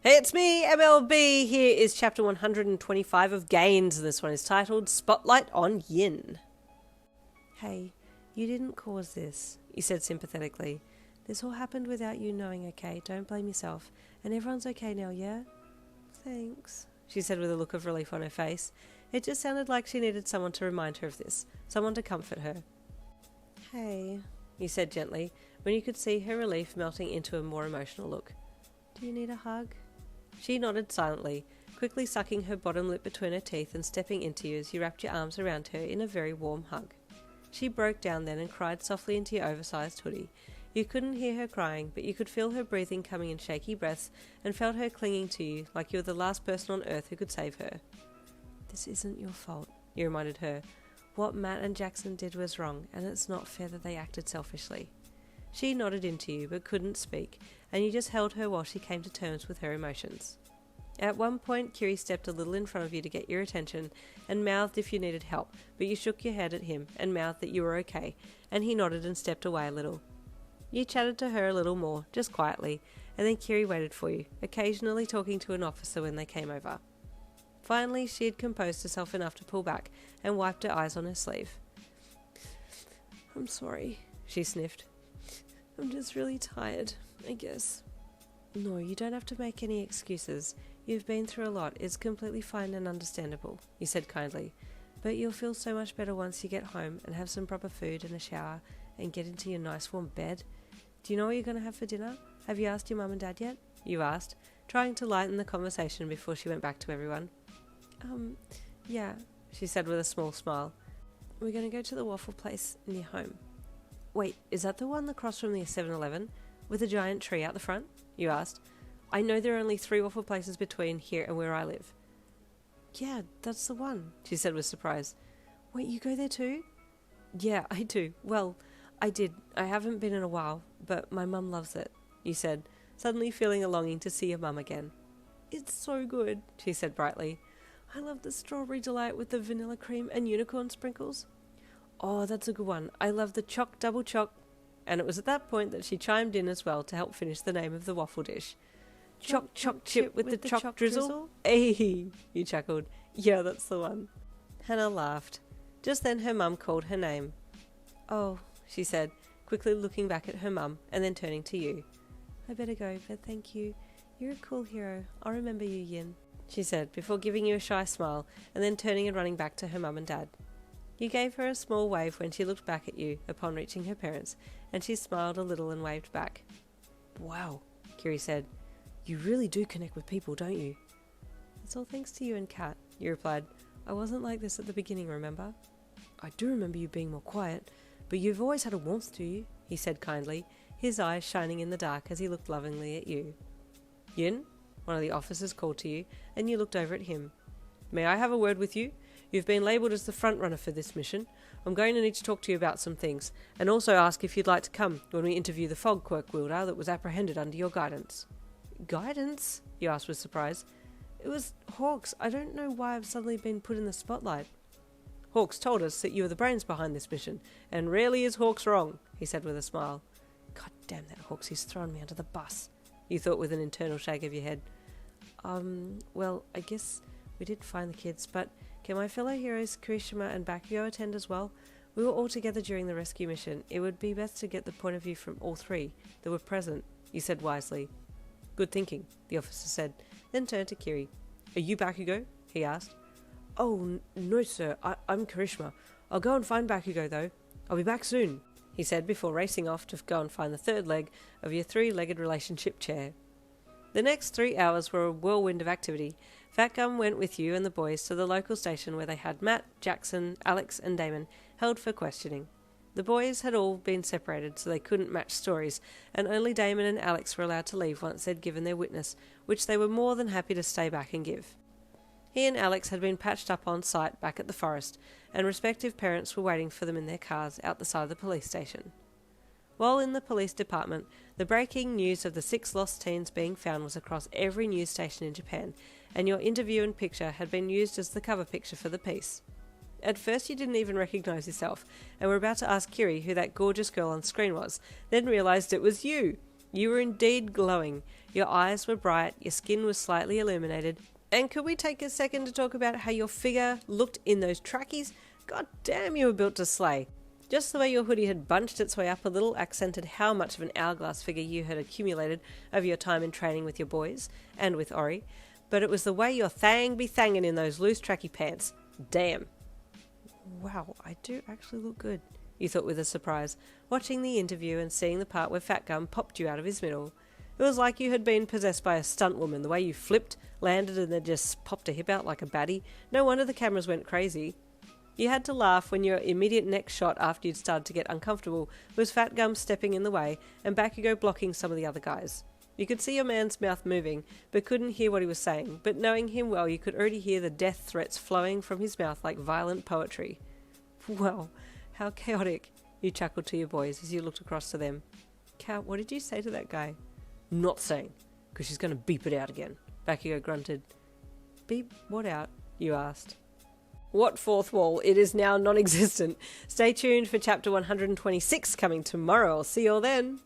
Hey, it's me, MLB. Here is chapter 125 of Gains, and this one is titled Spotlight on Yin. Hey, you didn't cause this, he said sympathetically. This all happened without you knowing, okay? Don't blame yourself. And everyone's okay now, yeah? Thanks, she said with a look of relief on her face. It just sounded like she needed someone to remind her of this, someone to comfort her. Hey, he said gently, when you could see her relief melting into a more emotional look. Do you need a hug? She nodded silently, quickly sucking her bottom lip between her teeth and stepping into you as you wrapped your arms around her in a very warm hug. She broke down then and cried softly into your oversized hoodie. You couldn't hear her crying, but you could feel her breathing coming in shaky breaths and felt her clinging to you like you were the last person on earth who could save her. This isn't your fault, you reminded her. What Matt and Jackson did was wrong, and it's not fair that they acted selfishly. She nodded into you, but couldn't speak, and you just held her while she came to terms with her emotions. At one point, Kiri stepped a little in front of you to get your attention, and mouthed if you needed help, but you shook your head at him, and mouthed that you were okay, and he nodded and stepped away a little. You chatted to her a little more, just quietly, and then Kiri waited for you, occasionally talking to an officer when they came over. Finally, she had composed herself enough to pull back, and wiped her eyes on her sleeve. I'm sorry, she sniffed. I'm just really tired, I guess. No, you don't have to make any excuses. You've been through a lot. It's completely fine and understandable, he said kindly. But you'll feel so much better once you get home and have some proper food and a shower and get into your nice warm bed. Do you know what you're going to have for dinner? Have you asked your mum and dad yet? You asked, trying to lighten the conversation before she went back to everyone. Yeah, she said with a small smile. We're going to go to the waffle place near home. Wait, is that the one across from the 7-Eleven? With a giant tree out the front? You asked. I know there are only 3 waffle places between here and where I live. Yeah, that's the one, she said with surprise. Wait, you go there too? Yeah, I do. Well, I did. I haven't been in a while, but my mum loves it, you said, suddenly feeling a longing to see your mum again. It's so good, she said brightly. I love the strawberry delight with the vanilla cream and unicorn sprinkles. Oh, that's a good one. I love the choc double choc. And it was at that point that she chimed in as well to help finish the name of the waffle dish. Choc chip with the choc drizzle? Hey, you chuckled. Yeah, that's the one. Hannah laughed. Just then her mum called her name. Oh, she said, quickly looking back at her mum and then turning to you. I better go, but thank you. You're a cool hero. I'll remember you, Yin, she said, before giving you a shy smile and then turning and running back to her mum and dad. You gave her a small wave when she looked back at you upon reaching her parents, and she smiled a little and waved back. Wow, Kiri said. You really do connect with people, don't you? It's all thanks to you and Kat, you replied. I wasn't like this at the beginning, remember? I do remember you being more quiet, but you've always had a warmth to you, he said kindly, his eyes shining in the dark as he looked lovingly at you. Yin? One of the officers called to you, and you looked over at him. May I have a word with you? You've been labelled as the front runner for this mission. I'm going to need to talk to you about some things, and also ask if you'd like to come when we interview the fog quirk wielder that was apprehended under your guidance. Guidance? You asked with surprise. It was Hawks. I don't know why I've suddenly been put in the spotlight. Hawks told us that you are the brains behind this mission, and rarely is Hawks wrong, he said with a smile. God damn that Hawks, he's thrown me under the bus, you thought with an internal shake of your head. Well, I guess we did find the kids, but can my fellow heroes Kirishima and Bakugou attend as well? We were all together during the rescue mission. It would be best to get the point of view from all 3 that were present, you said wisely. Good thinking, the officer said, then turned to Kiri. Are you Bakugou? He asked. Oh, no sir, I'm Kirishima. I'll go and find Bakugou though. I'll be back soon, he said before racing off to go and find the 3rd leg of your 3-legged relationship chair. The next 3 hours were a whirlwind of activity. Fat Gum went with you and the boys to the local station where they had Matt, Jackson, Alex and Damon held for questioning. The boys had all been separated so they couldn't match stories, and only Damon and Alex were allowed to leave once they'd given their witness, which they were more than happy to stay back and give. He and Alex had been patched up on site back at the forest, and respective parents were waiting for them in their cars out the side of the police station. While in the police department, the breaking news of the 6 lost teens being found was across every news station in Japan, and your interview and picture had been used as the cover picture for the piece. At first you didn't even recognise yourself, and were about to ask Kiri who that gorgeous girl on screen was, then realised it was you. You were indeed glowing. Your eyes were bright, your skin was slightly illuminated. And could we take a second to talk about how your figure looked in those trackies? God damn, you were built to slay. Just the way your hoodie had bunched its way up a little accented how much of an hourglass figure you had accumulated over your time in training with your boys, and with Ori. But it was the way your thang be thangin' in those loose tracky pants. Damn. Wow, I do actually look good, you thought with a surprise, watching the interview and seeing the part where Fat Gum popped you out of his middle. It was like you had been possessed by a stunt woman, the way you flipped, landed and then just popped a hip out like a baddie. No wonder the cameras went crazy. You had to laugh when your immediate next shot after you'd started to get uncomfortable was Fat Gum stepping in the way and Bakugo blocking some of the other guys. You could see your man's mouth moving, but couldn't hear what he was saying, but knowing him well you could already hear the death threats flowing from his mouth like violent poetry. Well, how chaotic, you chuckled to your boys as you looked across to them. Cow, what did you say to that guy? Not saying, because she's going to beep it out again, Bakugo grunted. Beep what out? You asked. What fourth wall? It is now non-existent. Stay tuned for chapter 126 coming tomorrow. I'll see you all then.